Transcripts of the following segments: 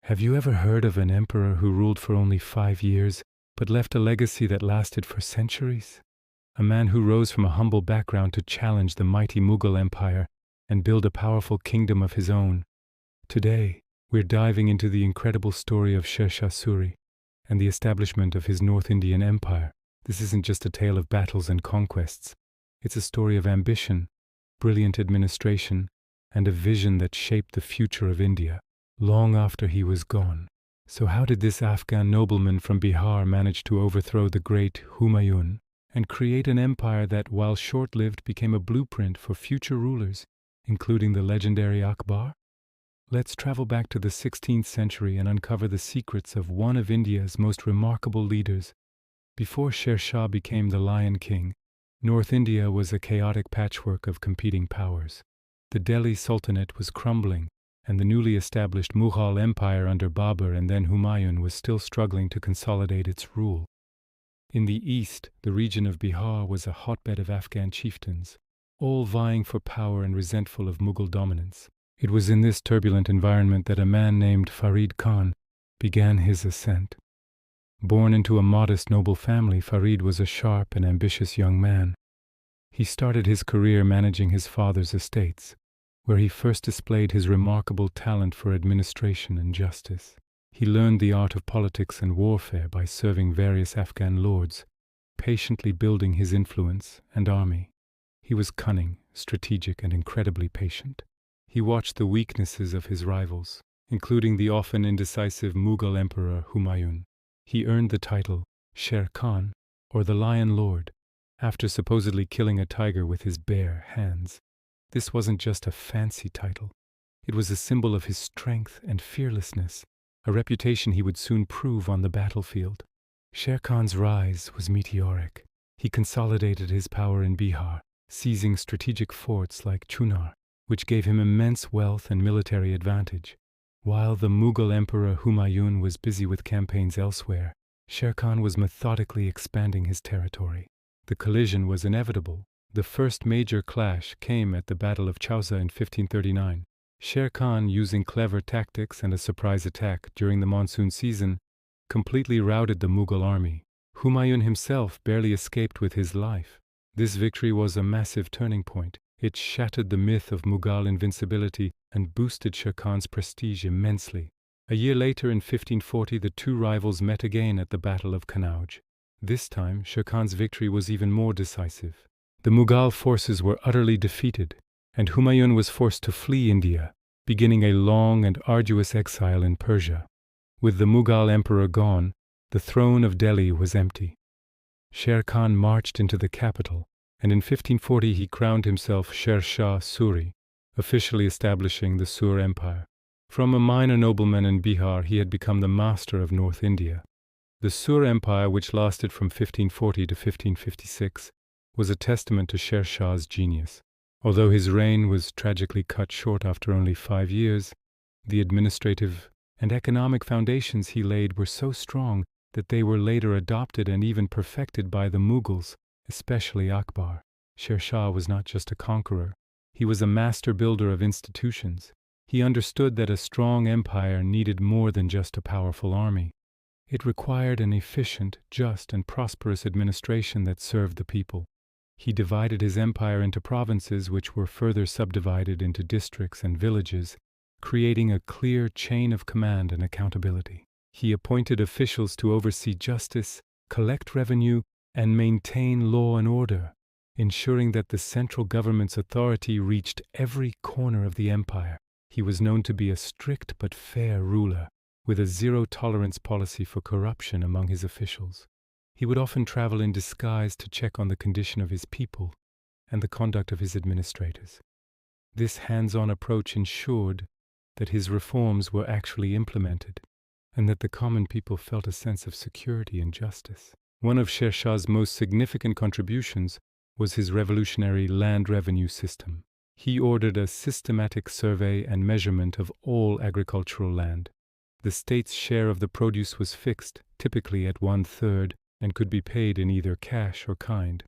Have you ever heard of an emperor who ruled for only 5 years, but left a legacy that lasted for centuries? A man who rose from a humble background to challenge the mighty Mughal Empire and build a powerful kingdom of his own. Today, we're diving into the incredible story of Sher Shah Suri and the establishment of his North Indian Empire. This isn't just a tale of battles and conquests. It's a story of ambition, brilliant administration, and a vision that shaped the future of India long after he was gone. So how did this Afghan nobleman from Bihar manage to overthrow the great Humayun and create an empire that, while short-lived, became a blueprint for future rulers, including the legendary Akbar? Let's travel back to the 16th century and uncover the secrets of one of India's most remarkable leaders. Before Sher Shah became the Lion King, North India was a chaotic patchwork of competing powers. The Delhi Sultanate was crumbling, and the newly established Mughal Empire under Babur and then Humayun was still struggling to consolidate its rule. In the east, the region of Bihar was a hotbed of Afghan chieftains, all vying for power and resentful of Mughal dominance. It was in this turbulent environment that a man named Farid Khan began his ascent. Born into a modest noble family, Farid was a sharp and ambitious young man. He started his career managing his father's estates, where he first displayed his remarkable talent for administration and justice. He learned the art of politics and warfare by serving various Afghan lords, patiently building his influence and army. He was cunning, strategic, and incredibly patient. He watched the weaknesses of his rivals, including the often indecisive Mughal Emperor Humayun. He earned the title Sher Khan, or the Lion Lord, after supposedly killing a tiger with his bare hands. This wasn't just a fancy title. It was a symbol of his strength and fearlessness, a reputation he would soon prove on the battlefield. Sher Khan's rise was meteoric. He consolidated his power in Bihar, seizing strategic forts like Chunar, which gave him immense wealth and military advantage. While the Mughal Emperor Humayun was busy with campaigns elsewhere, Sher Khan was methodically expanding his territory. The collision was inevitable. The first major clash came at the Battle of Chausa in 1539. Sher Khan, using clever tactics and a surprise attack during the monsoon season, completely routed the Mughal army. Humayun himself barely escaped with his life. This victory was a massive turning point. It shattered the myth of Mughal invincibility and boosted Sher Khan's prestige immensely. A year later, in 1540, the two rivals met again at the Battle of Coinage. This time, Sher Khan's victory was even more decisive. The Mughal forces were utterly defeated, and Humayun was forced to flee India, beginning a long and arduous exile in Persia. With the Mughal emperor gone, the throne of Delhi was empty. Sher Khan marched into the capital, and in 1540 he crowned himself Sher Shah Suri, officially establishing the Sur Empire. From a minor nobleman in Bihar, he had become the master of North India. The Sur Empire, which lasted from 1540 to 1556, was a testament to Sher Shah's genius. Although his reign was tragically cut short after only 5 years, the administrative and economic foundations he laid were so strong that they were later adopted and even perfected by the Mughals, especially Akbar. Sher Shah was not just a conqueror. He was a master builder of institutions. He understood that a strong empire needed more than just a powerful army. It required an efficient, just, and prosperous administration that served the people. He divided his empire into provinces which were further subdivided into districts and villages, creating a clear chain of command and accountability. He appointed officials to oversee justice, collect revenue, and maintain law and order, ensuring that the central government's authority reached every corner of the empire. He was known to be a strict but fair ruler, with a zero-tolerance policy for corruption among his officials. He would often travel in disguise to check on the condition of his people and the conduct of his administrators. This hands-on approach ensured that his reforms were actually implemented and that the common people felt a sense of security and justice. One of Sher Shah's most significant contributions was his revolutionary land revenue system. He ordered a systematic survey and measurement of all agricultural land. The state's share of the produce was fixed, typically at 1/3, and could be paid in either cash or kind.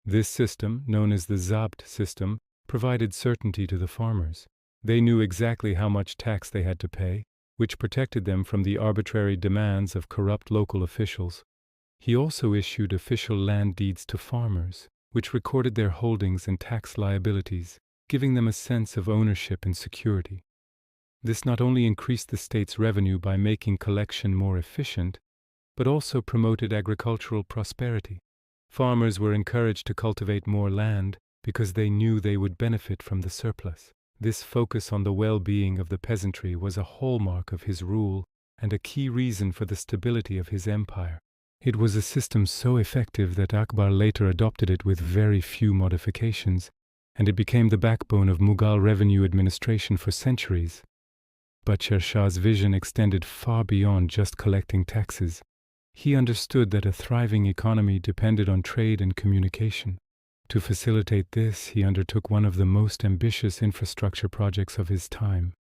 This system, known as the Zabt system, provided certainty to the farmers. They knew exactly how much tax they had to pay, which protected them from the arbitrary demands of corrupt local officials. He also issued official land deeds to farmers, which recorded their holdings and tax liabilities, giving them a sense of ownership and security. This not only increased the state's revenue by making collection more efficient, but also promoted agricultural prosperity. Farmers were encouraged to cultivate more land because they knew they would benefit from the surplus. This focus on the well-being of the peasantry was a hallmark of his rule and a key reason for the stability of his empire. It was a system so effective that Akbar later adopted it with very few modifications, and it became the backbone of Mughal revenue administration for centuries. But Sher Shah's vision extended far beyond just collecting taxes. He understood that a thriving economy depended on trade and communication. To facilitate this, he undertook one of the most ambitious infrastructure projects of his time,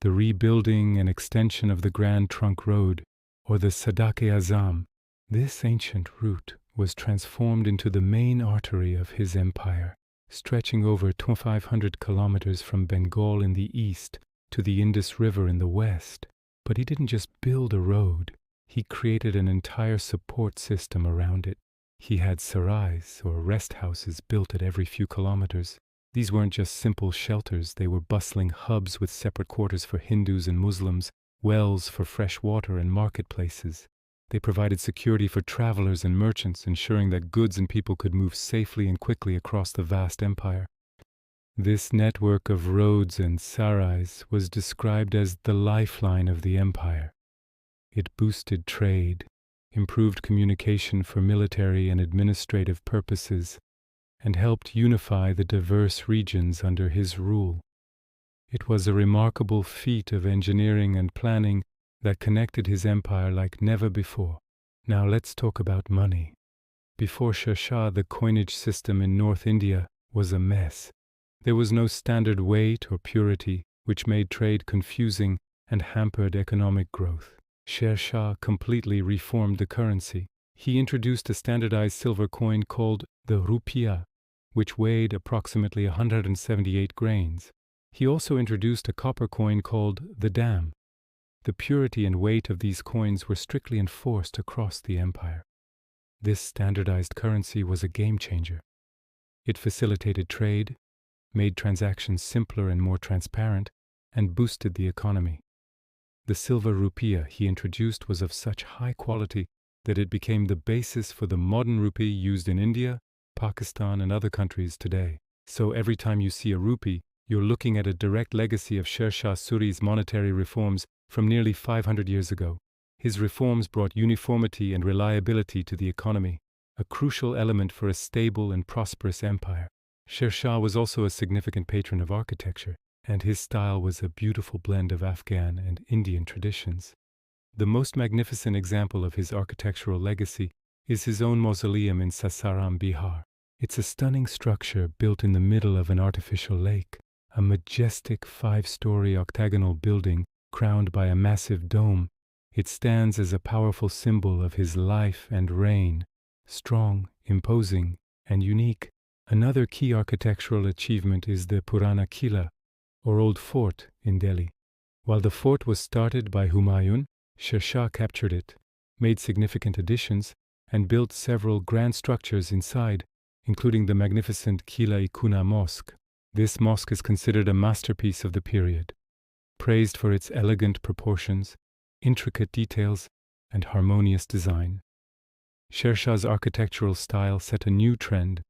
the rebuilding and extension of the Grand Trunk Road, or the Sadak-e-Azam. This ancient route was transformed into the main artery of his empire, stretching over 2,500 kilometers from Bengal in the east to the Indus River in the west. But he didn't just build a road, he created an entire support system around it. He had sarais, or rest houses, built at every few kilometers. These weren't just simple shelters, they were bustling hubs with separate quarters for Hindus and Muslims, wells for fresh water, and marketplaces. They provided security for travelers and merchants, ensuring that goods and people could move safely and quickly across the vast empire. This network of roads and sarais was described as the lifeline of the empire. It boosted trade, improved communication for military and administrative purposes, and helped unify the diverse regions under his rule. It was a remarkable feat of engineering and planning that connected his empire like never before. Now let's talk about money. Before Sher Shah, the coinage system in North India was a mess. There was no standard weight or purity, which made trade confusing and hampered economic growth. Sher Shah completely reformed the currency. He introduced a standardized silver coin called the Rupiya, which weighed approximately 178 grains. He also introduced a copper coin called the dam. The purity and weight of these coins were strictly enforced across the empire. This standardized currency was a game changer. It facilitated trade, made transactions simpler and more transparent, and boosted the economy. The silver rupiah he introduced was of such high quality that it became the basis for the modern rupee used in India, Pakistan, and other countries today. So every time you see a rupee, you're looking at a direct legacy of Sher Shah Suri's monetary reforms from nearly 500 years ago. His reforms brought uniformity and reliability to the economy, a crucial element for a stable and prosperous empire. Sher Shah was also a significant patron of architecture, and his style was a beautiful blend of Afghan and Indian traditions. The most magnificent example of his architectural legacy is his own mausoleum in Sasaram, Bihar. It's a stunning structure built in the middle of an artificial lake, a majestic 5-story octagonal building crowned by a massive dome. It stands as a powerful symbol of his life and reign, strong, imposing, and unique. Another key architectural achievement is the Purana Kila, or Old Fort, in Delhi. While the fort was started by Humayun, Sher Shah captured it, made significant additions, and built several grand structures inside, including the magnificent Qila-i-Kuna Mosque. This mosque is considered a masterpiece of the period, praised for its elegant proportions, intricate details, and harmonious design. Sher Shah's architectural style set a new trend,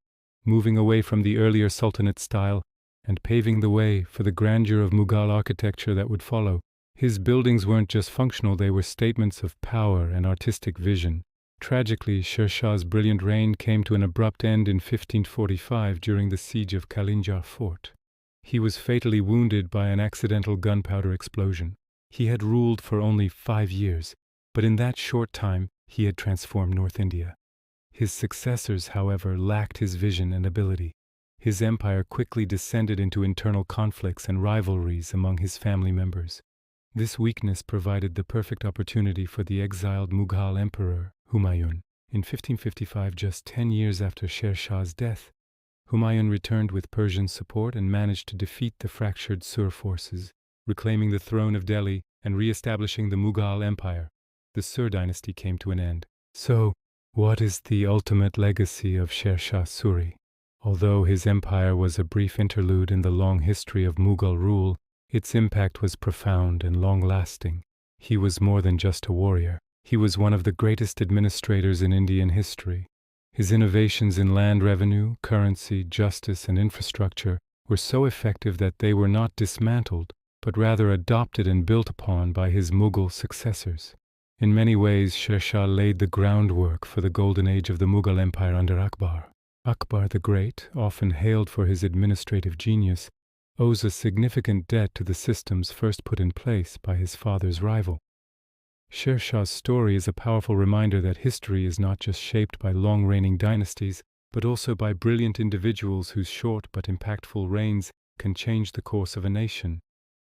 moving away from the earlier Sultanate style and paving the way for the grandeur of Mughal architecture that would follow. His buildings weren't just functional, they were statements of power and artistic vision. Tragically, Sher Shah's brilliant reign came to an abrupt end in 1545 during the siege of Kalinjar Fort. He was fatally wounded by an accidental gunpowder explosion. He had ruled for only 5 years, but in that short time, he had transformed North India. His successors, however, lacked his vision and ability. His empire quickly descended into internal conflicts and rivalries among his family members. This weakness provided the perfect opportunity for the exiled Mughal emperor, Humayun. In 1555, just 10 years after Sher Shah's death, Humayun returned with Persian support and managed to defeat the fractured Sur forces. Reclaiming the throne of Delhi, and re-establishing the Mughal Empire, the Sur dynasty came to an end. So, what is the ultimate legacy of Sher Shah Suri? Although his empire was a brief interlude in the long history of Mughal rule, its impact was profound and long-lasting. He was more than just a warrior. He was one of the greatest administrators in Indian history. His innovations in land revenue, currency, justice, and infrastructure were so effective that they were not dismantled, but rather adopted and built upon by his Mughal successors. In many ways, Sher Shah laid the groundwork for the golden age of the Mughal Empire under Akbar. Akbar the Great, often hailed for his administrative genius, owes a significant debt to the systems first put in place by his father's rival. Sher Shah's story is a powerful reminder that history is not just shaped by long-reigning dynasties, but also by brilliant individuals whose short but impactful reigns can change the course of a nation.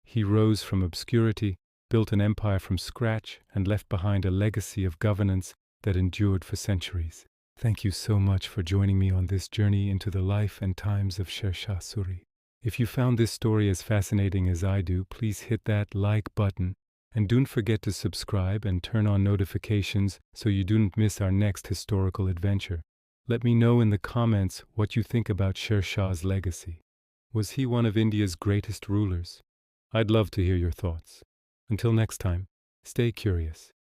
He rose from obscurity, built an empire from scratch, and left behind a legacy of governance that endured for centuries. Thank you so much for joining me on this journey into the life and times of Sher Shah Suri. If you found this story as fascinating as I do, please hit that like button, and don't forget to subscribe and turn on notifications so you don't miss our next historical adventure. Let me know in the comments what you think about Sher Shah's legacy. Was he one of India's greatest rulers? I'd love to hear your thoughts. Until next time, stay curious.